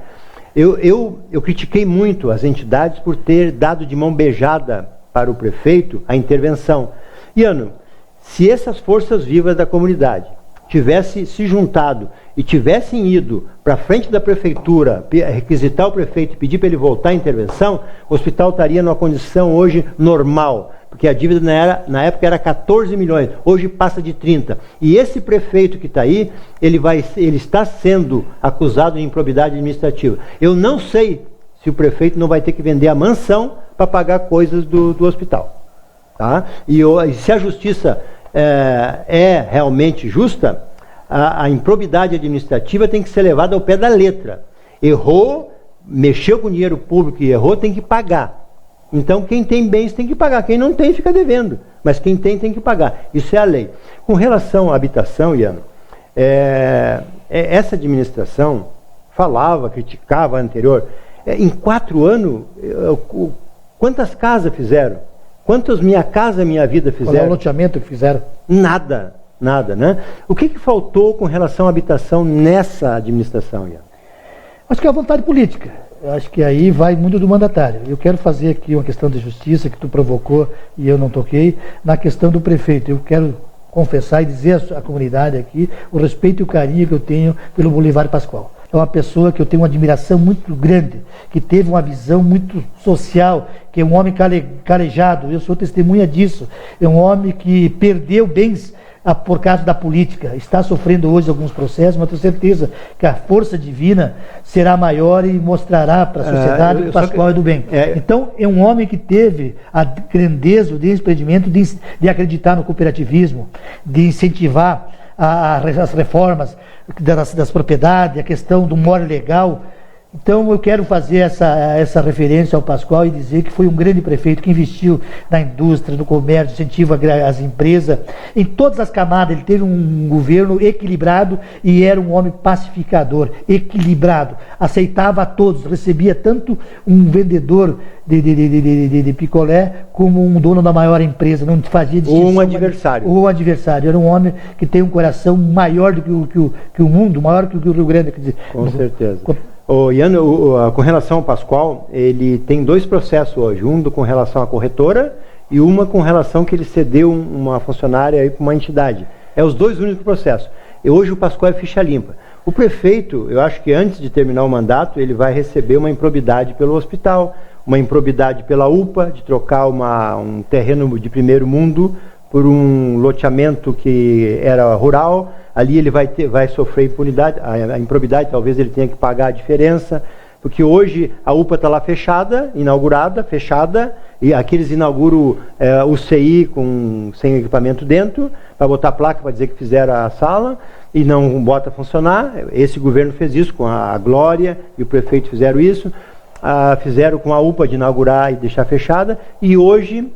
Eu critiquei muito as entidades por ter dado de mão beijada para o prefeito a intervenção. Iano, se essas forças vivas da comunidade tivessem se juntado e tivessem ido para frente da prefeitura, requisitar o prefeito e pedir para ele voltar à intervenção, o hospital estaria numa condição hoje normal, porque a dívida na época era 14 milhões, hoje passa de 30. E esse prefeito que está aí, ele está sendo acusado de improbidade administrativa. Eu não sei se o prefeito não vai ter que vender a mansão para pagar coisas do hospital. Tá? E se a justiça é realmente justa, a improbidade administrativa tem que ser levada ao pé da letra. Errou, mexeu com dinheiro público e errou, tem que pagar. Então quem tem bens tem que pagar, quem não tem fica devendo, mas quem tem que pagar. Isso é a lei. Com relação à habitação, Iano, essa administração falava, criticava a anterior. Em 4 anos, quantas casas fizeram? Quantas Minha Casa Minha Vida fizeram? Qual é o loteamento que fizeram? Nada, né? O que faltou com relação à habitação nessa administração, Iano? Acho que é a vontade política. Eu acho que aí vai muito do mandatário. Eu quero fazer aqui uma questão de justiça que tu provocou e eu não toquei, na questão do prefeito. Eu quero confessar e dizer à comunidade aqui o respeito e o carinho que eu tenho pelo Bolivar Pascoal. É uma pessoa que eu tenho uma admiração muito grande, que teve uma visão muito social, que é um homem calejado, eu sou testemunha disso. É um homem que perdeu bens por causa da política, está sofrendo hoje alguns processos, mas tenho certeza que a força divina será maior e mostrará para a sociedade que o Pascoal é do bem. Então, é um homem que teve a grandeza, o desprendimento de acreditar no cooperativismo, de incentivar as reformas das propriedades, a questão do more legal. Então eu quero fazer essa referência ao Pascoal e dizer que foi um grande prefeito que investiu na indústria, no comércio, incentiva as empresas, em todas as camadas. Ele teve um governo equilibrado e era um homem pacificador, equilibrado, aceitava a todos, recebia tanto um vendedor de picolé como um dono da maior empresa, não fazia distinção. Ou um adversário. Ou um adversário. Era um homem que tem um coração maior do que o mundo, maior do que o Rio Grande. Quer dizer, com certeza. Iano, com relação ao Pascoal, ele tem 2 processos hoje, um com relação à corretora e uma com relação que ele cedeu uma funcionária aí para uma entidade. É os 2 únicos processos. E hoje o Pascoal é ficha limpa. O prefeito, eu acho que antes de terminar o mandato, ele vai receber uma improbidade pelo hospital, uma improbidade pela UPA, de trocar um terreno de primeiro mundo por um loteamento que era rural. Ali ele vai sofrer impunidade, a improbidade, talvez ele tenha que pagar a diferença, porque hoje a UPA está lá fechada, e aqui eles inauguram o CI sem equipamento dentro, para botar placa para dizer que fizeram a sala, e não bota a funcionar. Esse governo fez isso com a Glória, e o prefeito fizeram isso, fizeram com a UPA de inaugurar e deixar fechada, e hoje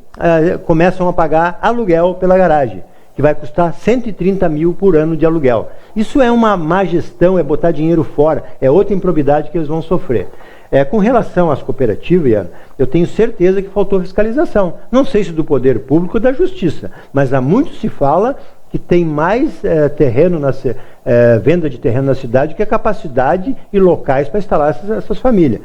começam a pagar aluguel pela garagem, que vai custar 130 mil por ano de aluguel. Isso é uma má gestão, é botar dinheiro fora, é outra improbidade que eles vão sofrer. Com relação às cooperativas, eu tenho certeza que faltou fiscalização. Não sei se do poder público ou da justiça, mas há muito se fala que tem mais terreno, venda de terreno na cidade, que a capacidade e locais para instalar essas famílias.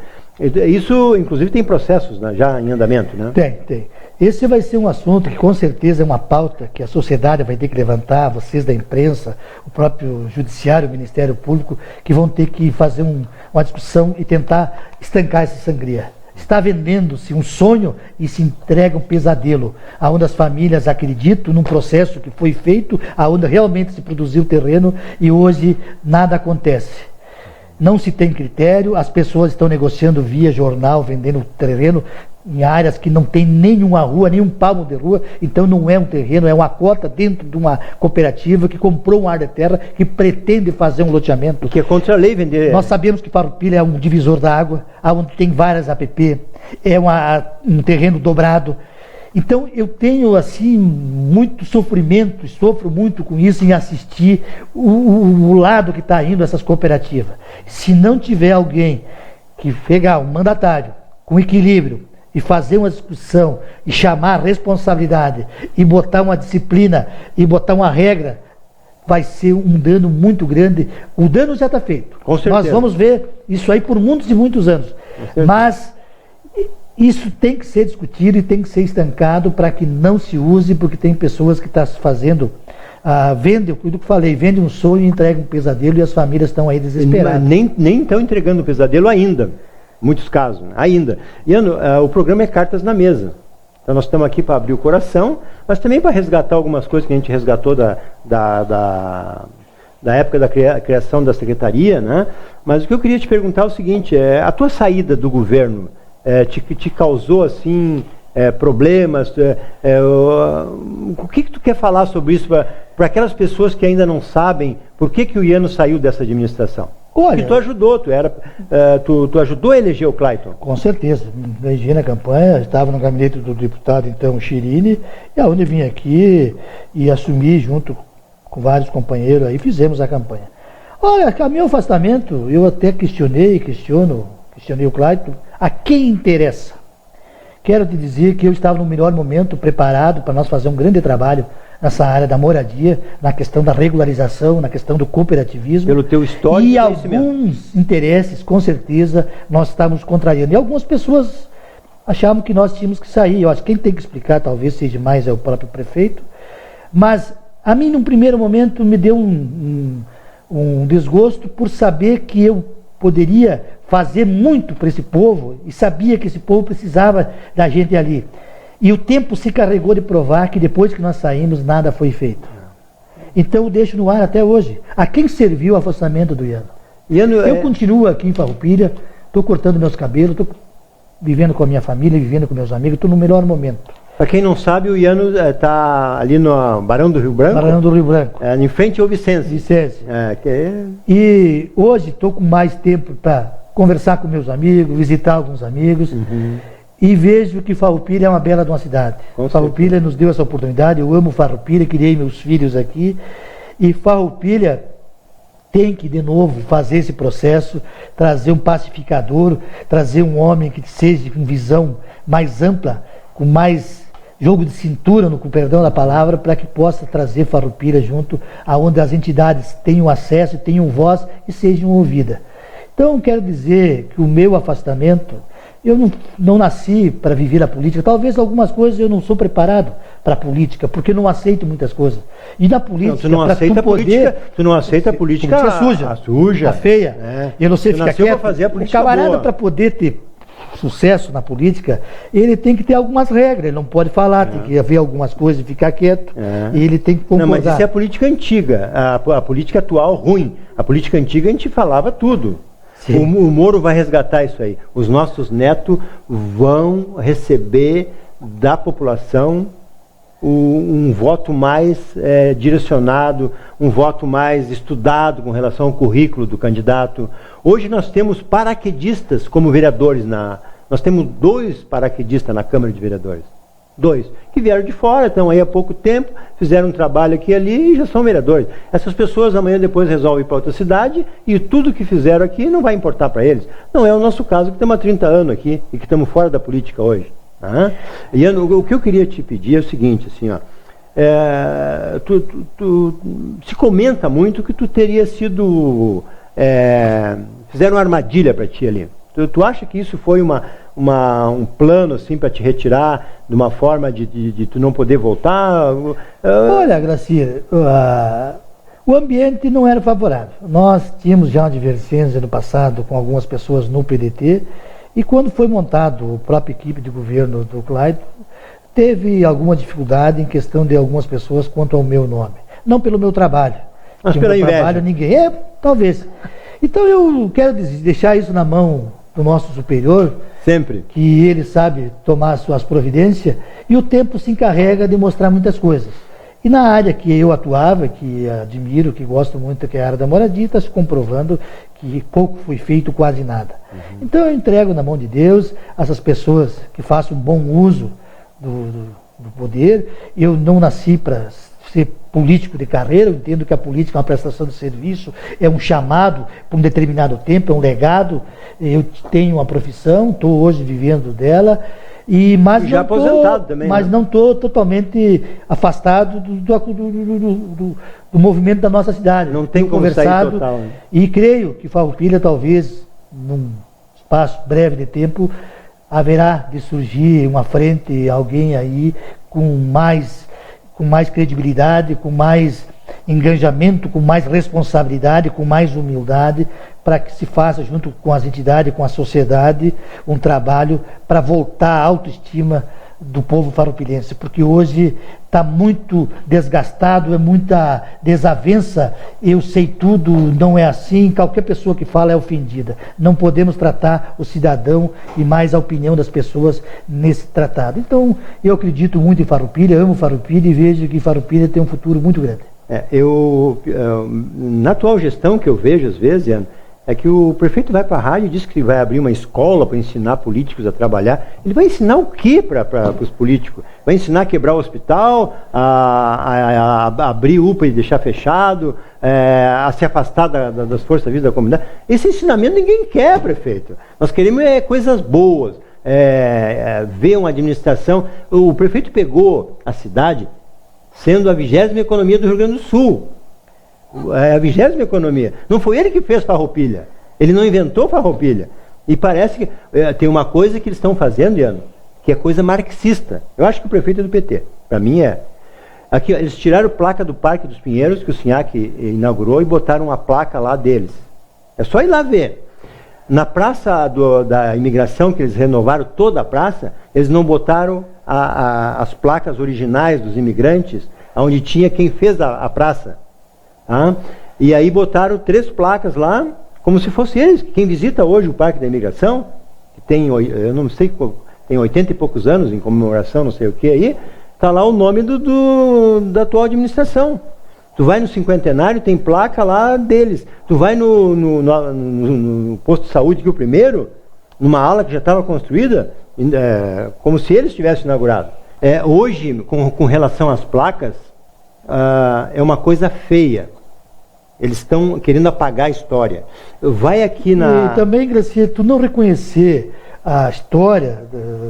Isso, inclusive, tem processos, né, já em andamento, né? Tem. Esse vai ser um assunto que, com certeza, é uma pauta que a sociedade vai ter que levantar, vocês da imprensa, o próprio Judiciário, o Ministério Público, que vão ter que fazer uma discussão e tentar estancar essa sangria. Está vendendo-se um sonho e se entrega um pesadelo, onde as famílias acreditam num processo que foi feito, onde realmente se produziu terreno e hoje nada acontece. Não se tem critério, as pessoas estão negociando via jornal, vendendo terreno em áreas que não tem nenhuma rua, nem um palmo de rua, então não é um terreno, é uma cota dentro de uma cooperativa que comprou uma área de terra que pretende fazer um loteamento. Que é contra a lei vender. Nós sabemos que Farroupilha é um divisor da água, onde tem várias APP, é um terreno dobrado. Então eu tenho assim muito sofrimento, e sofro muito com isso em assistir o lado que está indo essas cooperativas. Se não tiver alguém que pegar um mandatário com equilíbrio e fazer uma discussão e chamar a responsabilidade e botar uma disciplina e botar uma regra, vai ser um dano muito grande. O dano já está feito. Com certeza. Nós vamos ver isso aí por muitos e muitos anos. Mas isso tem que ser discutido e tem que ser estancado para que não se use, porque tem pessoas que estão fazendo, vende um sonho e entrega um pesadelo, e as famílias estão aí desesperadas. Nem estão entregando o pesadelo ainda, muitos casos, né? Ainda. Iano, o programa é Cartas na Mesa. Então nós estamos aqui para abrir o coração, mas também para resgatar algumas coisas que a gente resgatou da época da criação da secretaria, né? Mas o que eu queria te perguntar é o seguinte, a tua saída do governo te causou assim problemas? O que tu quer falar sobre isso para aquelas pessoas que ainda não sabem por que o Iano saiu dessa administração? Olha, porque tu ajudou, tu ajudou a eleger o Clayton. Com certeza, elegi na campanha, estava no gabinete do deputado então Chirini, e aonde vim aqui e assumi junto com vários companheiros aí, fizemos a campanha. Olha, a meu afastamento, eu até questionei o Clayton, a quem interessa? Quero te dizer que eu estava no melhor momento, preparado para nós fazer um grande trabalho nessa área da moradia, na questão da regularização, na questão do cooperativismo. Pelo teu histórico e alguns interesses, com certeza, nós estávamos contrariando. E algumas pessoas achavam que nós tínhamos que sair. Eu acho que quem tem que explicar talvez seja mais o próprio prefeito. Mas a mim, num primeiro momento, me deu um desgosto por saber que eu poderia fazer muito para esse povo e sabia que esse povo precisava da gente ali. E o tempo se carregou de provar que depois que nós saímos, nada foi feito. Então eu deixo no ar até hoje. A quem serviu o afastamento do Iano? Eu continuo aqui em Farroupilha, estou cortando meus cabelos, estou vivendo com a minha família, vivendo com meus amigos, estou no melhor momento. Para quem não sabe, o Iano está ali no Barão do Rio Branco. Barão do Rio Branco. Em frente ao Vicente. E hoje estou com mais tempo para conversar com meus amigos, visitar alguns amigos. E vejo que Farroupilha é uma bela de uma cidade. Farroupilha nos deu essa oportunidade, eu amo Farroupilha, criei meus filhos aqui. E Farroupilha tem que, de novo, fazer esse processo, trazer um pacificador, trazer um homem que seja com visão mais ampla, com mais jogo de cintura, com perdão da palavra, para que possa trazer Farroupilha junto, aonde as entidades tenham acesso, tenham voz e sejam ouvidas. Então, quero dizer que o meu afastamento, eu não nasci para viver a política. Talvez algumas coisas eu não sou preparado para a política, porque não aceito muitas coisas. E na política, tu não aceita a política suja, a feia. Eu não sei ficar quieto. Fazer a política o camarada, boa. Para poder ter sucesso na política, ele tem que ter algumas regras. Ele não pode falar, tem que haver algumas coisas e ficar quieto. E ele tem que concordar. Não, mas isso é a política antiga. A política atual, ruim. A política antiga, a gente falava tudo. O Moro vai resgatar isso aí. Os nossos netos vão receber da população um voto mais direcionado, um voto mais estudado com relação ao currículo do candidato. Hoje nós temos paraquedistas como vereadores. Nós temos 2 paraquedistas na Câmara de Vereadores. 2, que vieram de fora, estão aí há pouco tempo, fizeram um trabalho aqui e ali e já são vereadores. Essas pessoas amanhã depois resolvem ir para outra cidade e tudo que fizeram aqui não vai importar para eles. Não é o nosso caso, que estamos há 30 anos aqui e que estamos fora da política hoje. E o que eu queria te pedir é o seguinte, assim, se comenta muito que tu teria sido... fizeram uma armadilha para ti ali. Tu acha que isso foi um plano assim para te retirar de uma forma de tu não poder voltar? Olha, Gracia, o ambiente não era favorável. Nós tínhamos já uma divergência no passado com algumas pessoas no PDT, e quando foi montado a própria equipe de governo do Clayton, teve alguma dificuldade em questão de algumas pessoas quanto ao meu nome. Não pelo meu trabalho. Mas pela meu inveja. Trabalho, ninguém. Talvez. Então eu quero deixar isso na mão do nosso superior. Sempre. Que ele sabe tomar suas providências, e o tempo se encarrega de mostrar muitas coisas. E na área que eu atuava, que admiro, que gosto muito, que é a área da moradia, está se comprovando que pouco foi feito, quase nada. Então eu entrego na mão de Deus essas pessoas que façam um bom uso do poder. Eu não nasci para ser político de carreira, eu entendo que a política é uma prestação de serviço, é um chamado para um determinado tempo, é um legado. Eu tenho uma profissão, estou hoje vivendo dela, mas já aposentado também. Mas não estou totalmente afastado do movimento da nossa cidade. Não tem como sair total. Né? E creio que Farroupilha, talvez, num espaço breve de tempo, haverá de surgir uma frente, alguém aí com mais credibilidade, com mais engajamento, com mais responsabilidade, com mais humildade, para que se faça, junto com as entidades, com a sociedade, um trabalho para voltar à autoestima do povo farroupilhense, porque hoje está muito desgastado, é muita desavença, eu sei tudo, não é assim, qualquer pessoa que fala é ofendida. Não podemos tratar o cidadão e mais a opinião das pessoas nesse tratado. Então, eu acredito muito em Farroupilha, amo Farroupilha e vejo que Farroupilha tem um futuro muito grande. Na atual gestão que eu vejo, às vezes, é que o prefeito vai para a rádio e diz que vai abrir uma escola para ensinar políticos a trabalhar. Ele vai ensinar o quê para os políticos? Vai ensinar a quebrar o hospital, a abrir UPA e deixar fechado, a se afastar das forças da vida da comunidade? Esse ensinamento ninguém quer, prefeito. Nós queremos coisas boas, ver uma administração. O prefeito pegou a cidade sendo a 20ª economia do Rio Grande do Sul. É a 20ª economia. Não foi ele que fez Farroupilha. Ele não inventou Farroupilha. E parece que tem uma coisa que eles estão fazendo, Iano, que é coisa marxista. Eu acho que o prefeito é do PT. Para mim é. Aqui, eles tiraram a placa do Parque dos Pinheiros, que o Sinhac inaugurou, e botaram uma placa lá deles. É só ir lá ver. Na praça da imigração, que eles renovaram toda a praça, eles não botaram as placas originais dos imigrantes, onde tinha quem fez a praça. E aí botaram 3 placas lá, como se fosse eles. Quem visita hoje o Parque da Imigração, que tem, eu não sei, tem 80 e poucos anos em comemoração, não sei o que aí, está lá o nome da atual administração. Tu vai no cinquentenário, tem placa lá deles. Tu vai no posto de saúde, que é o primeiro, numa ala que já estava construída, como se eles tivessem inaugurado. Hoje, com relação às placas, é uma coisa feia. Eles estão querendo apagar a história. Vai aqui E também, Gracia, tu não reconhecer a história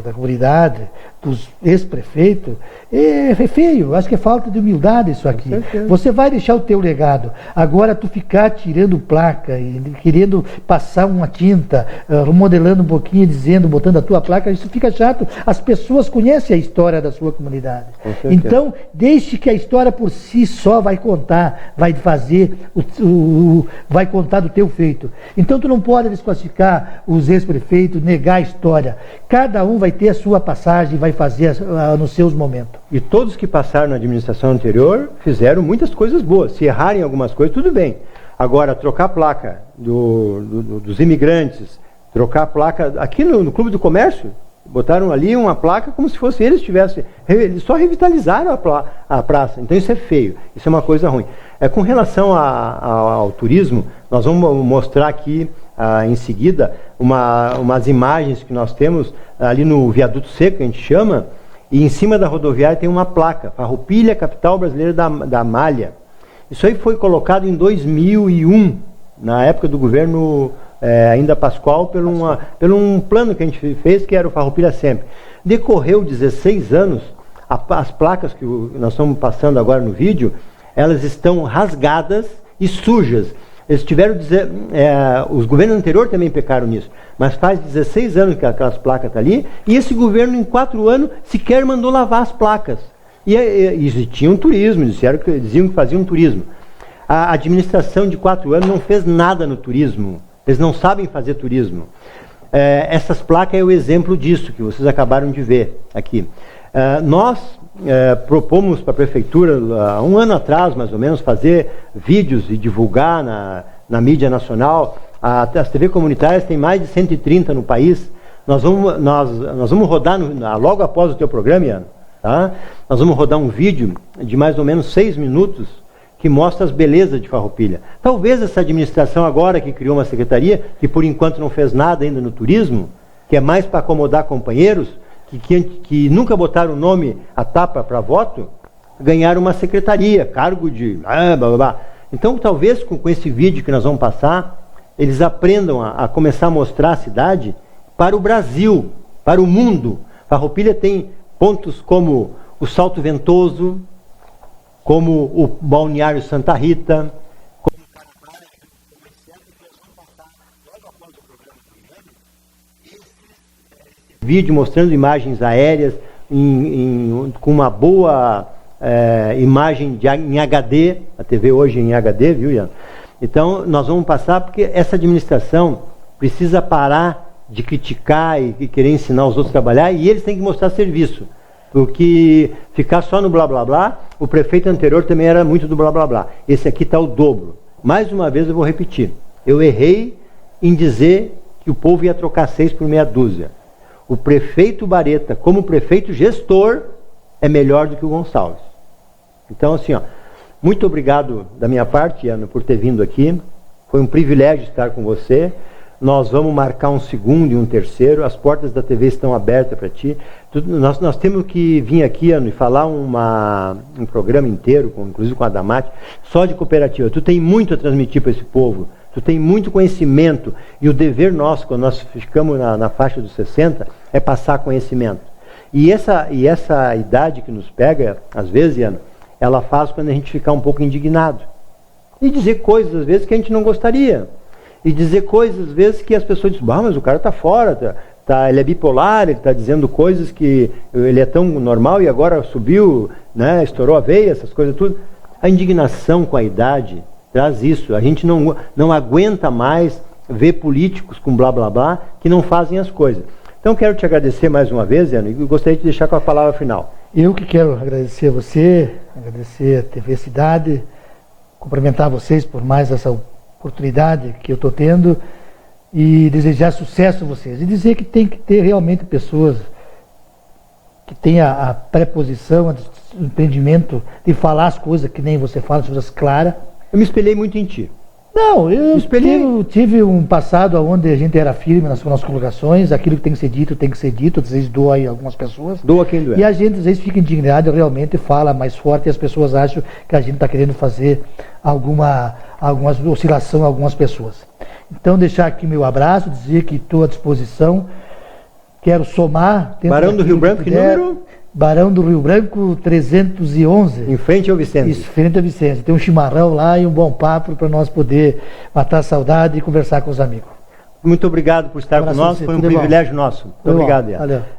da comunidade, dos ex-prefeitos, é feio. Acho que é falta de humildade isso aqui. Você vai deixar o teu legado. Agora tu ficar tirando placa e querendo passar uma tinta, remodelando um pouquinho, botando a tua placa, isso fica chato. As pessoas conhecem a história da sua comunidade. Então, deixe que a história por si só vai contar, vai fazer, vai contar do teu feito. Então tu não pode desclassificar os ex-prefeitos, negar a história. Cada um vai ter a sua passagem, vai fazer nos seus momentos. E todos que passaram na administração anterior fizeram muitas coisas boas. Se errarem algumas coisas, tudo bem. Agora, trocar a placa dos imigrantes, trocar a placa... Aqui no Clube do Comércio, botaram ali uma placa como se fosse eles tivessem... Eles só revitalizaram a praça. Então isso é feio. Isso é uma coisa ruim. Com relação ao turismo, nós vamos mostrar aqui, em seguida, umas imagens que nós temos ali no Viaduto Seco, que a gente chama, e em cima da rodoviária tem uma placa, Farroupilha, capital brasileira da malha. Isso aí foi colocado em 2001, na época do governo ainda Pascoal, pelo um plano que a gente fez, que era o Farroupilha Sempre. Decorreu 16 anos, As placas que nós estamos passando agora no vídeo, elas estão rasgadas e sujas. Eles tiveram os governos anteriores também pecaram nisso, mas faz 16 anos que aquelas placas estão ali, e esse governo em 4 anos sequer mandou lavar as placas. E tinha um turismo, diziam que faziam um turismo. A administração de 4 anos não fez nada no turismo, eles não sabem fazer turismo. Essas placas é o exemplo disso, que vocês acabaram de ver aqui. Nós propomos para a prefeitura, há 1 ano atrás, mais ou menos, fazer vídeos e divulgar na mídia nacional. As TV comunitárias têm mais de 130 no país. Nós vamos rodar, logo após o teu programa, Ian, tá? Nós vamos rodar um vídeo de mais ou menos 6 minutos que mostra as belezas de Farroupilha. Talvez essa administração agora que criou uma secretaria, que por enquanto não fez nada ainda no turismo, que é mais para acomodar companheiros, que nunca botaram o nome à tapa para voto, ganharam uma secretaria, cargo de... blá, blá, blá. Então, talvez com esse vídeo que nós vamos passar, eles aprendam a começar a mostrar a cidade para o Brasil, para o mundo. Farroupilha tem pontos como o Salto Ventoso, como o Balneário Santa Rita, como o Carnaval, que nós vamos passar logo após o programa primeiro, esse vídeo mostrando imagens aéreas com uma boa imagem em HD, a TV hoje é em HD, viu, Ian? Então, nós vamos passar porque essa administração precisa parar de criticar e querer ensinar os outros a trabalhar, e eles têm que mostrar serviço. Porque ficar só no blá blá blá, o prefeito anterior também era muito do blá blá blá. Esse aqui está o dobro. Mais uma vez eu vou repetir. Eu errei em dizer que o povo ia trocar 6 por meia dúzia. O prefeito Bareta, como prefeito gestor, é melhor do que o Gonçalves. Então, assim, muito obrigado da minha parte, Ana, por ter vindo aqui. Foi um privilégio estar com você. Nós vamos marcar um segundo e um terceiro. As portas da TV estão abertas para ti. Nós temos que vir aqui, Ana, e falar um programa inteiro, inclusive com a Damate, só de cooperativa. Tu tem muito a transmitir para esse povo. Tu tem muito conhecimento. E o dever nosso, quando nós ficamos na faixa dos 60, é passar conhecimento. E essa idade que nos pega, às vezes, Ana, ela faz quando a gente ficar um pouco indignado. E dizer coisas, às vezes, que a gente não gostaria. E dizer coisas, às vezes, que as pessoas dizem, mas o cara está fora, ele é bipolar, ele está dizendo coisas que ele é tão normal e agora subiu, né, estourou a veia, essas coisas tudo. A indignação com a idade traz isso. A gente não aguenta mais ver políticos com blá blá blá que não fazem as coisas. Então quero te agradecer mais uma vez, Ana, e gostaria de deixar com a palavra final. Eu que quero agradecer a você, agradecer a TV Cidade, cumprimentar vocês por mais essa oportunidade que eu estou tendo e desejar sucesso a vocês. E dizer que tem que ter realmente pessoas que tenham a preposição, o entendimento de falar as coisas que nem você fala, as coisas claras. Eu me espelhei muito em ti. Não, eu tive um passado onde a gente era firme nas nossas colocações, aquilo que tem que ser dito, às vezes doa aí algumas pessoas. Doa quem doer. E a gente às vezes fica indignado, realmente fala mais forte e as pessoas acham que a gente está querendo fazer alguma oscilação a algumas pessoas. Então deixar aqui meu abraço, dizer que estou à disposição, quero somar... Barão do Rio Branco, que número? Barão do Rio Branco 311. Em frente ao Vicente. Isso, em frente ao Vicente. Tem um chimarrão lá e um bom papo para nós poder matar a saudade e conversar com os amigos. Muito obrigado por estar conosco, foi um privilégio nosso. Muito obrigado, Ian. Valeu.